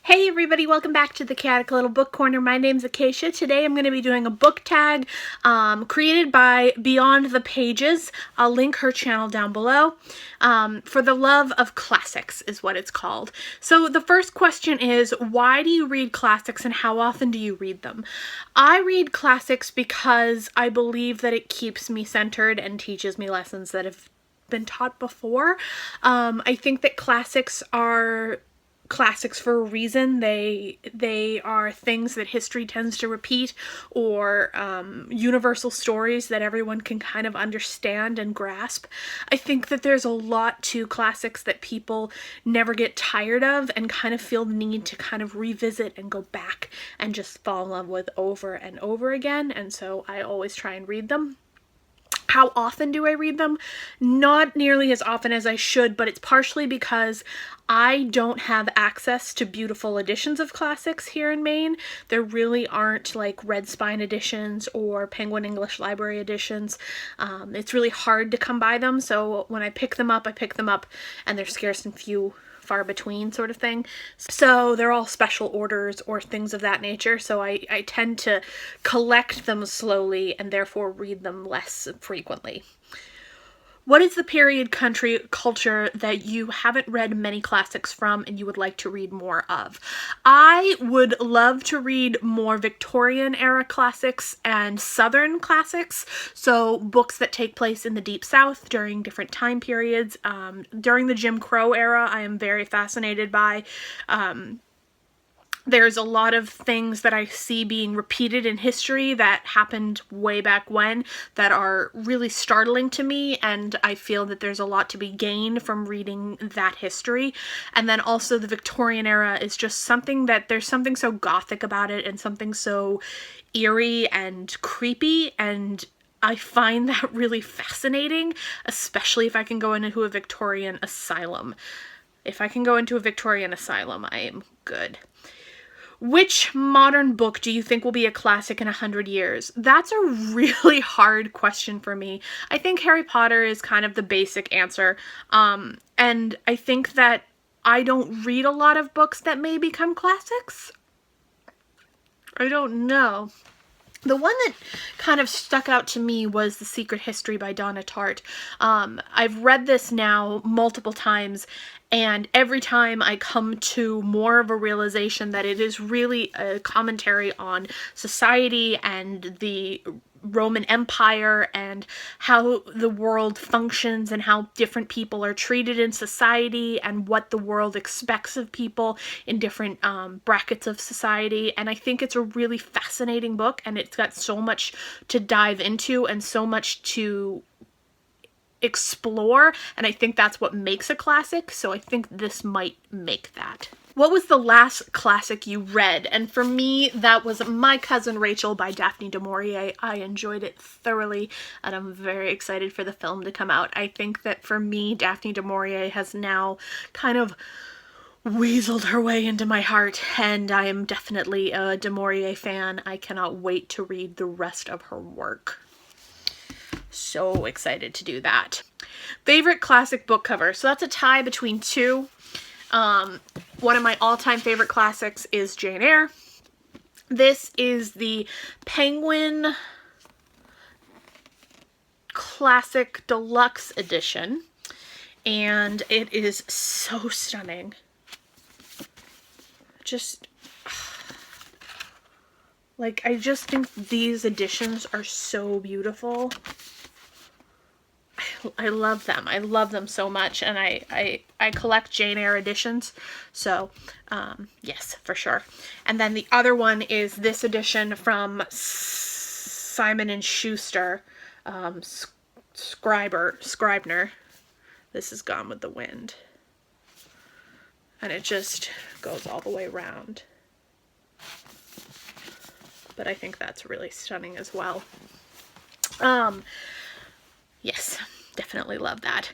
Hey everybody, welcome back to the Chaotic Little Book Corner. My name's Acacia. Today I'm going to be doing a book tag created by Beyond the Pages. I'll link her channel down below. For the Love of Classics is what it's called. So the first question is, why do you read classics and how often do you read them? I read classics because I believe that it keeps me centered and teaches me lessons that have been taught before. I think that classics are classics for a reason. They are things that history tends to repeat, or universal stories that everyone can kind of understand and grasp. I think that there's a lot to classics that people never get tired of and kind of feel the need to kind of revisit and go back and just fall in love with over and over again, and so I always try and read them. How often do I read them? Not nearly as often as I should, but it's partially because I don't have access to beautiful editions of classics here in Maine. There really aren't like Red Spine editions or Penguin English Library editions. It's really hard to come by them, so when I pick them up and they're scarce and few far between sort of thing. So they're all special orders or things of that nature, so I tend to collect them slowly and therefore read them less frequently. What is the period country culture that you haven't read many classics from and you would like to read more of? I would love to read more Victorian era classics and Southern classics, so books that take place in the Deep South during different time periods. During the Jim Crow era, I am very fascinated by. There's a lot of things that I see being repeated in history that happened way back when that are really startling to me, and I feel that there's a lot to be gained from reading that history. And then also the Victorian era is just something that there's something so gothic about it and something so eerie and creepy, and I find that really fascinating, especially if I can go into a Victorian asylum. If I can go into a Victorian asylum, I am good. Which modern book do you think will be a classic in 100 years? That's a really hard question for me. I think Harry Potter is kind of the basic answer. And I think that I don't read a lot of books that may become classics. I don't know. The one that kind of stuck out to me was The Secret History by Donna Tartt. I've read this now multiple times, and every time I come to more of a realization that it is really a commentary on society and the Roman Empire and how the world functions and how different people are treated in society and what the world expects of people in different brackets of society. And I think it's a really fascinating book, and it's got so much to dive into and so much to explore, and I think that's what makes a classic, so I think this might make that. What was the last classic you read? And for me, that was My Cousin Rachel by Daphne du Maurier. I enjoyed it thoroughly, and I'm very excited for the film to come out. I think that for me, Daphne du Maurier has now kind of weaseled her way into my heart, and I am definitely a du Maurier fan. I cannot wait to read the rest of her work. So excited to do that. Favorite classic book cover. So that's a tie between two. One of my all-time favorite classics is Jane Eyre. This is the Penguin Classic Deluxe Edition, and it is so stunning. Just like, I just think these editions are so beautiful. I love them. I love them so much, and I collect Jane Eyre editions, so yes, for sure. And then the other one is this edition from Simon & Schuster, Scribner. This is Gone with the Wind. And it just goes all the way around. But I think that's really stunning as well. Yes, definitely love that.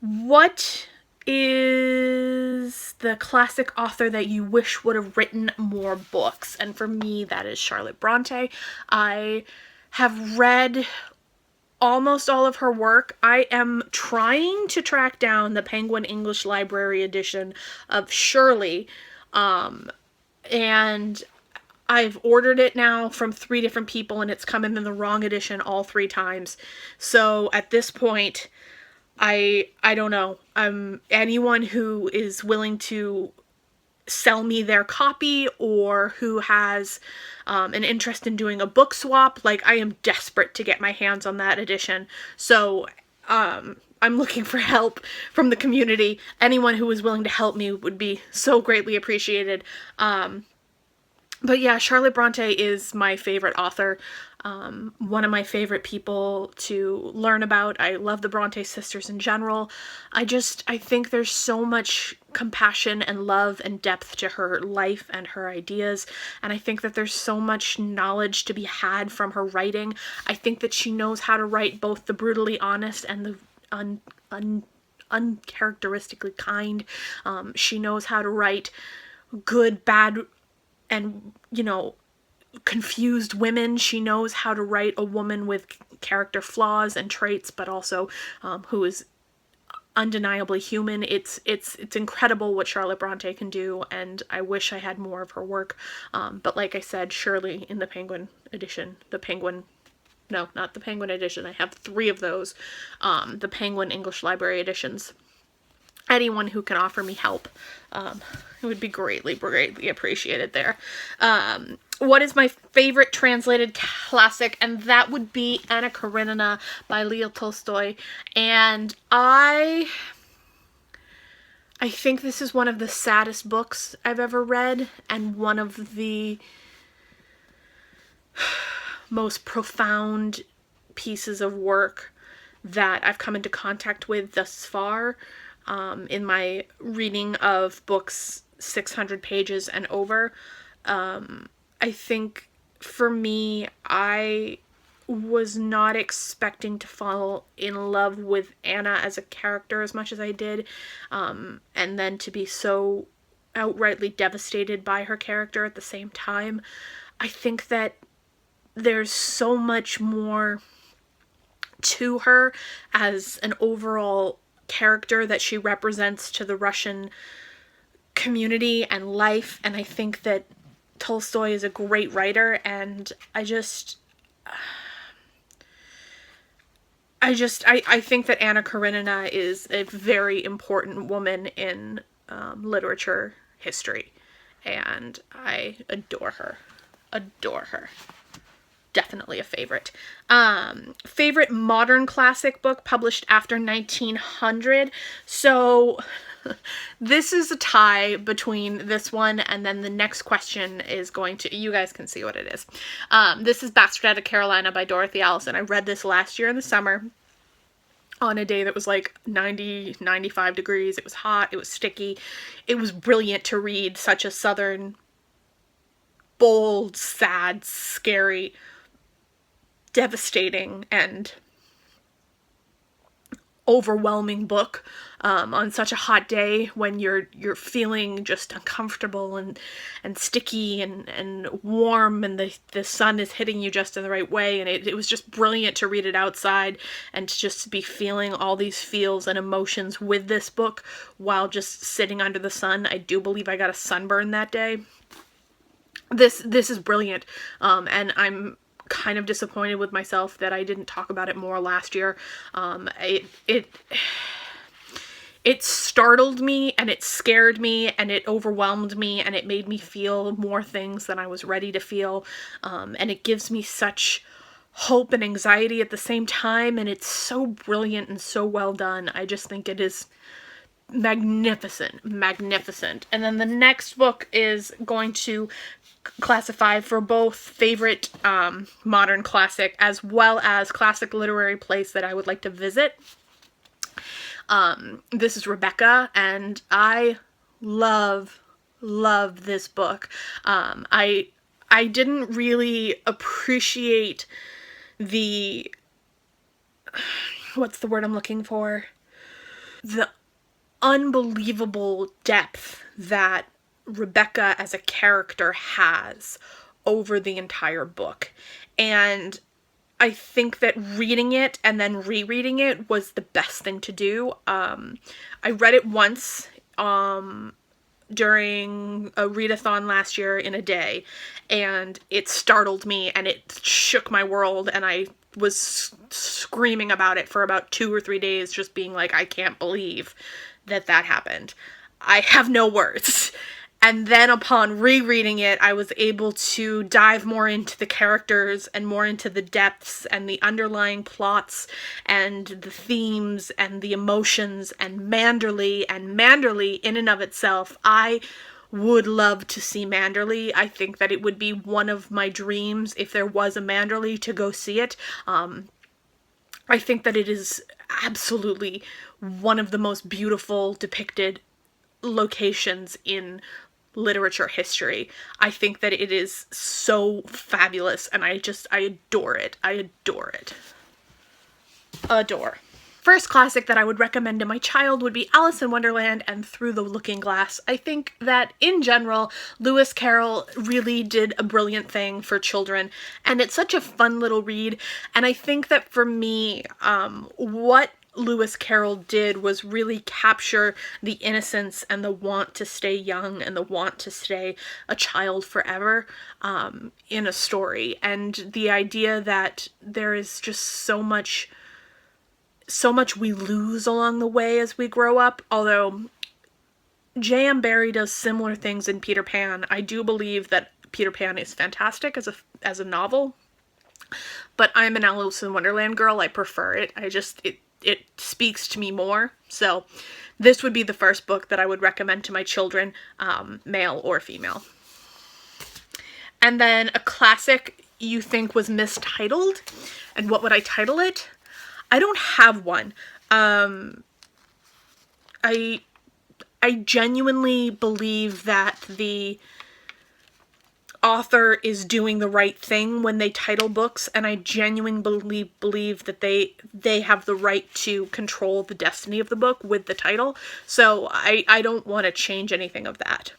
What is the classic author that you wish would have written more books? And for me, that is Charlotte Bronte. I have read almost all of her work. I am trying to track down the Penguin English Library edition of Shirley, and I've ordered it now from 3 different people, and it's come in the wrong edition all 3 times. So at this point, I don't know. Anyone who is willing to sell me their copy, or who has an interest in doing a book swap, like, I am desperate to get my hands on that edition. So I'm looking for help from the community. Anyone who is willing to help me would be so greatly appreciated. But yeah, Charlotte Bronte is my favorite author. One of my favorite people to learn about. I love the Bronte sisters in general. I think there's so much compassion and love and depth to her life and her ideas, and I think that there's so much knowledge to be had from her writing. I think that she knows how to write both the brutally honest and the uncharacteristically kind. She knows how to write good, bad, and, you know, confused women. She knows how to write a woman with character flaws and traits, but also who is undeniably human. It's incredible what Charlotte Bronte can do, and I wish I had more of her work. But like I said, surely in the Penguin edition, no, not the Penguin edition. I have 3 of those. The Penguin English Library editions. Anyone who can offer me help, it would be greatly, greatly appreciated there. What is my favorite translated classic? And that would be Anna Karenina by Leo Tolstoy. And I think this is one of the saddest books I've ever read, and one of the most profound pieces of work that I've come into contact with thus far. In my reading of books 600 pages and over. I think for me, I was not expecting to fall in love with Anna as a character as much as I did, and then to be so outrightly devastated by her character at the same time. I think that there's so much more to her as an overall character that she represents to the Russian community and life, and I think that Tolstoy is a great writer, and I think that Anna Karenina is a very important woman in literature history, and I adore her. Definitely a favorite. Favorite modern classic book published after 1900. So this is a tie between this one, and then the next question is going to, you guys can see what it is. This is Bastard Out of Carolina by Dorothy Allison. I read this last year in the summer on a day that was like 90, 95 degrees. It was hot. It was sticky. It was brilliant to read. Such a southern, bold, sad, scary, devastating, and overwhelming book on such a hot day when you're feeling just uncomfortable and sticky and warm, and the sun is hitting you just in the right way, and it was just brilliant to read it outside and to just be feeling all these feels and emotions with this book while just sitting under the sun. I do believe I got a sunburn that day. This is brilliant, and I'm kind of disappointed with myself that I didn't talk about it more last year. It startled me, and it scared me, and it overwhelmed me, and it made me feel more things than I was ready to feel, and it gives me such hope and anxiety at the same time, and it's so brilliant and so well done. I just think it is magnificent. And then the next book is going to classify for both favorite modern classic as well as classic literary place that I would like to visit. This is Rebecca, and I love this book. I didn't really appreciate the, what's the word I'm looking for? The unbelievable depth that Rebecca as a character has over the entire book. And I think that reading it and then rereading it was the best thing to do. I read it once during a readathon last year in a day, and it startled me and it shook my world, and I was screaming about it for about 2 or 3 days, just being like, I can't believe that that happened. I have no words. And then upon rereading it, I was able to dive more into the characters and more into the depths and the underlying plots and the themes and the emotions and Manderley. And Manderley in and of itself, I would love to see Manderley. I think that it would be one of my dreams if there was a Manderley to go see it. I think that it is absolutely one of the most beautiful depicted locations in literature history. I think that it is so fabulous, and I adore it. I adore it. Adore. First classic that I would recommend to my child would be Alice in Wonderland and Through the Looking Glass. I think that in general, Lewis Carroll really did a brilliant thing for children, and it's such a fun little read. And I think that for me, what Lewis Carroll did was really capture the innocence and the want to stay young and the want to stay a child forever in a story. And the idea that there is just so much we lose along the way as we grow up. Although J.M. Barrie does similar things in Peter Pan, I do believe that Peter Pan is fantastic as a novel. But I'm an Alice in Wonderland girl. I prefer it. It speaks to me more. So this would be the first book that I would recommend to my children, male or female. And then a classic you think was mistitled, and what would I title it? I don't have one. I genuinely believe that the author is doing the right thing when they title books, and I genuinely believe that they have the right to control the destiny of the book with the title. So I don't want to change anything of that.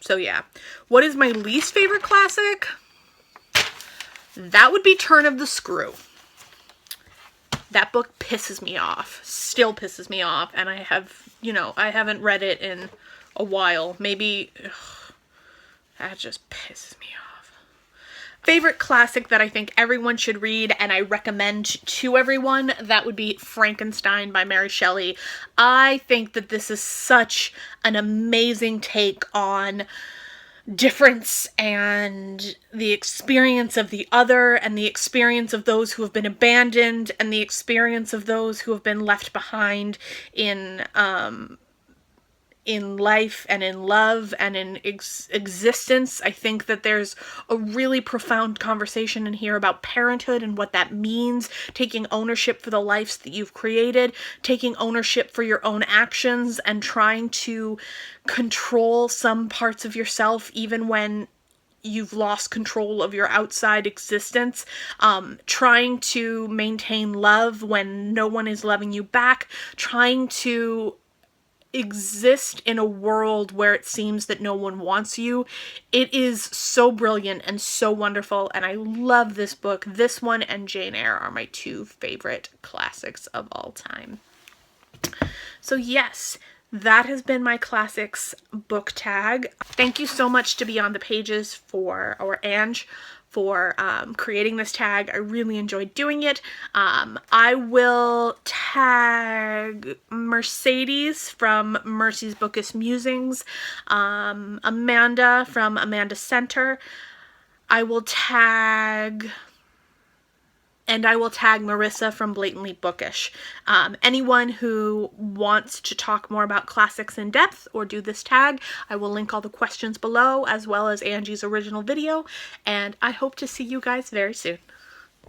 So yeah. What is my least favorite classic? That would be Turn of the Screw. That book pisses me off. Still pisses me off, and I haven't read it in a while. Maybe that just pisses me off. Favorite classic that I think everyone should read and I recommend to everyone, that would be Frankenstein by Mary Shelley. I think that this is such an amazing take on difference and the experience of the other and the experience of those who have been abandoned and the experience of those who have been left behind in life and in love and in existence. I think that there's a really profound conversation in here about parenthood and what that means, taking ownership for the lives that you've created, taking ownership for your own actions, and trying to control some parts of yourself even when you've lost control of your outside existence, trying to maintain love when no one is loving you back, trying to exist in a world where it seems that no one wants you. It is so brilliant and so wonderful, and I love this book. This one and Jane Eyre are my two favorite classics of all time. So yes, that has been my classics book tag. Thank you so much to Beyond the Pages or Angie for creating this tag. I really enjoyed doing it. I will tag Mercedes from Mercy's Bookish Musings, Amanda from Amanda Center. I will tag Marissa from Blatantly Bookish. Anyone who wants to talk more about classics in depth or do this tag, I will link all the questions below, as well as Angie's original video, and I hope to see you guys very soon.